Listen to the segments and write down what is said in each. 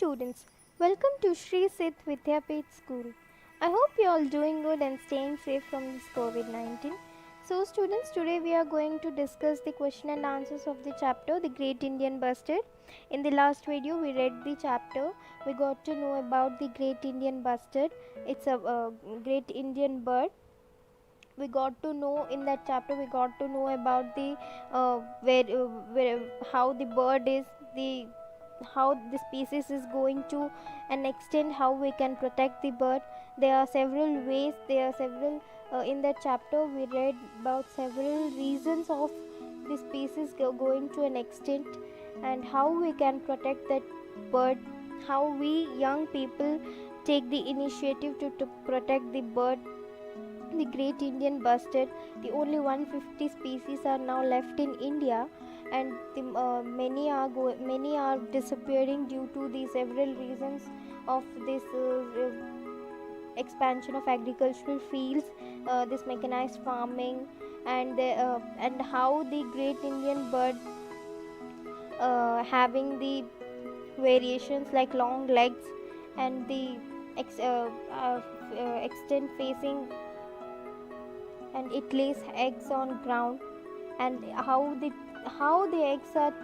students, welcome to Shri Sith Vidyapith School. I hope you all doing good and staying safe from this COVID-19. So students, today we are going to discuss the question and answers of the chapter The Great Indian Bustard. In the last video we read the chapter, we got to know about the Great Indian Bustard. It's a great Indian bird. We got to know in that chapter, we got to know about the where how the bird is, the how the species is going to an extent, how we can protect the bird. There are several ways, there are several in that chapter we read about several reasons of the species going to an extent, and how we can protect that bird, how we young people take the initiative to protect the bird. The Great Indian Bustard, the only 150 species are now left in India, and many are disappearing due to the several reasons of this expansion of agricultural fields, this mechanized farming, and how the Great Indian bird having the variations like long legs and the extent facing, and it lays eggs on ground, and how the eggs are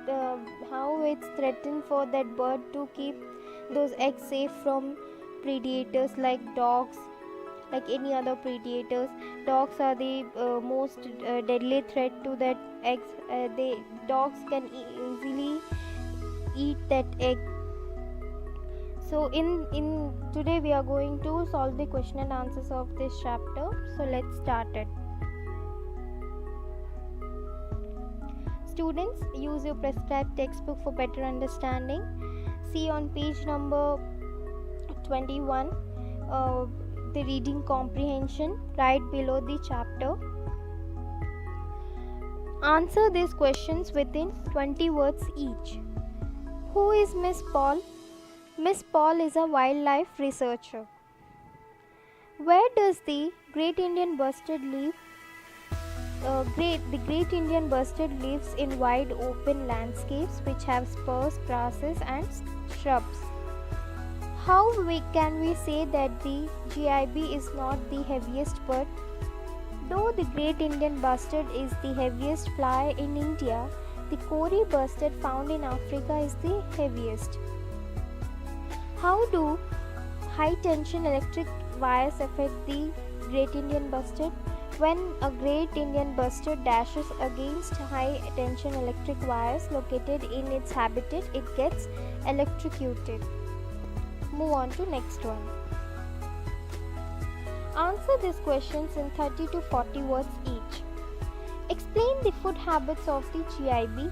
how it's threatened for that bird to keep those eggs safe from predators like dogs, like any other predators. Dogs are the most deadly threat to that eggs. Dogs can easily eat that egg. So in today we are going to solve the question and answers of this chapter. So let's start it. Students, use your prescribed textbook for better understanding. See on page number 21 the reading comprehension right below the chapter. Answer these questions within 20 words each. Who is Miss Paul? Miss Paul is a wildlife researcher. Where does the Great Indian Bustard live? The Great Indian Bustard lives in wide open landscapes which have spruce, grasses and shrubs. How can we say that the GIB is not the heaviest bird? Though the Great Indian Bustard is the heaviest fly in India, the Kori bustard found in Africa is the heaviest. How do high tension electric wires affect the Great Indian Bustard? When a Great Indian Bustard dashes against high tension electric wires located in its habitat, it gets electrocuted. Move on to next one. Answer these questions in 30 to 40 words each. Explain the food habits of the GIB.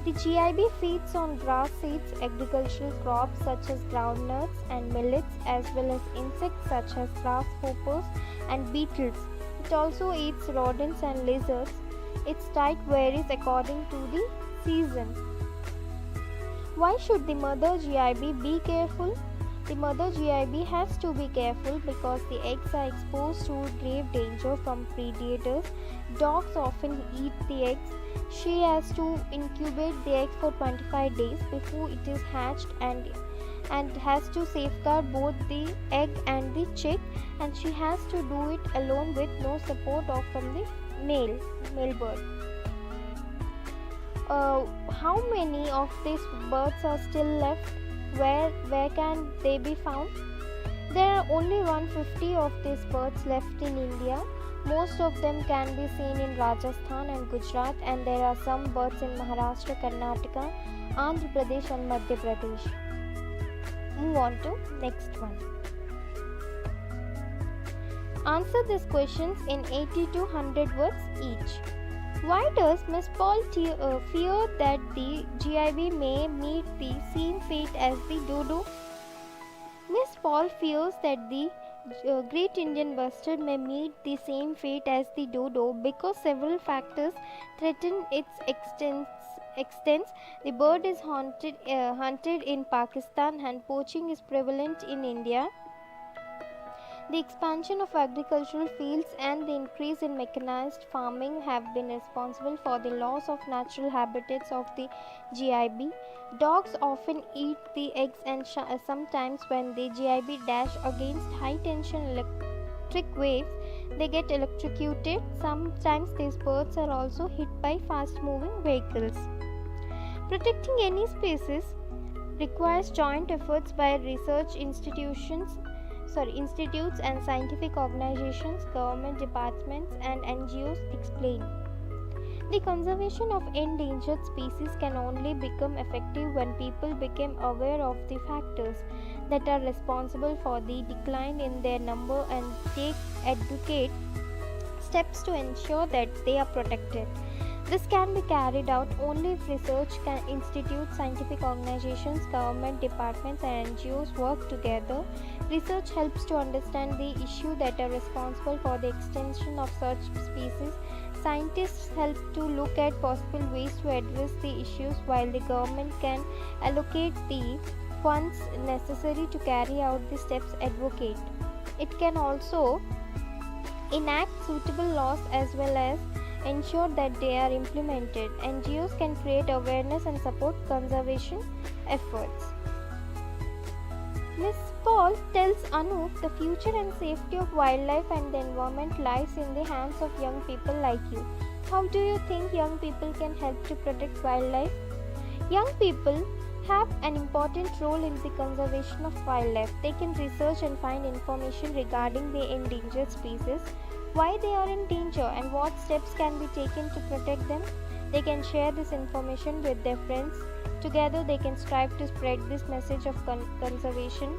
The GIB feeds on grass seeds, agricultural crops such as groundnuts and millets, as well as insects such as grasshoppers and beetles. It also eats rodents and lizards. Its diet varies according to the season. Why should the mother GIB be careful? The mother GIB has to be careful because the eggs are exposed to grave danger from predators. Dogs often eat the eggs. She has to incubate the eggs for 25 days before it is hatched, and has to safeguard both the egg and the chick, and she has to do it alone with no support from the male bird. How many of these birds are still left? Where can they be found? There are only 150 of these birds left in India. Most of them can be seen in Rajasthan and Gujarat, and there are some birds in Maharashtra, Karnataka, Andhra Pradesh and Madhya Pradesh. Move on to next one. Answer these questions in 80 to 100 words each. Why does Miss Paul fear that the GIB may meet the same fate as the dodo? Miss Paul fears that the Great Indian Bustard may meet the same fate as the dodo because several factors threaten its extents. The bird is hunted in Pakistan, and poaching is prevalent in India. The expansion of agricultural fields and the increase in mechanized farming have been responsible for the loss of natural habitats of the GIB. Dogs often eat the eggs and sometimes when the GIB dash against high tension electric waves, they get electrocuted. Sometimes these birds are also hit by fast moving vehicles. Protecting any species requires joint efforts by research institutes and scientific organizations, government departments and NGOs explain. The conservation of endangered species can only become effective when people become aware of the factors that are responsible for the decline in their number and take advocate steps to ensure that they are protected. This can be carried out only if research institutes, scientific organizations, government departments, and NGOs work together. Research helps to understand the issues that are responsible for the extinction of such species. Scientists help to look at possible ways to address the issues, while the government can allocate the funds necessary to carry out the steps advocate. It can also enact suitable laws as well as ensure that they are implemented. NGOs can create awareness and support conservation efforts. Ms. Paul tells Anup the future and safety of wildlife and the environment lies in the hands of young people like you. How do you think young people can help to protect wildlife? Young people have an important role in the conservation of wildlife. They can research and find information regarding the endangered species, why they are in danger, and what steps can be taken to protect them. They can share this information with their friends. Together, they can strive to spread this message of conservation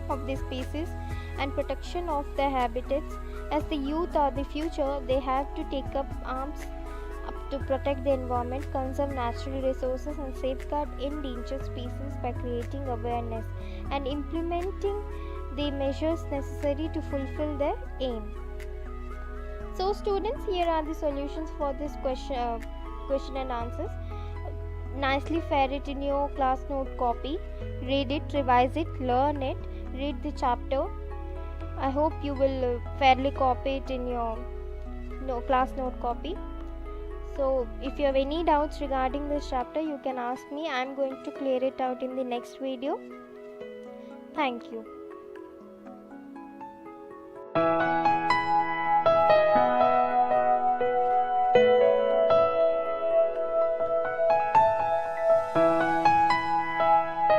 of the species and protection of their habitats. As the youth are the future, they have to take up arms to protect the environment, conserve natural resources, and safeguard endangered species by creating awareness and implementing the measures necessary to fulfill their aim. So students, here are the solutions for this question and answers. Nicely fare it in your class note copy. Read it, revise it, learn it, read the chapter. I hope you will fairly copy it in your class note copy. So if you have any doubts regarding this chapter, you can ask me. I am going to clear it out in the next video. Thank you.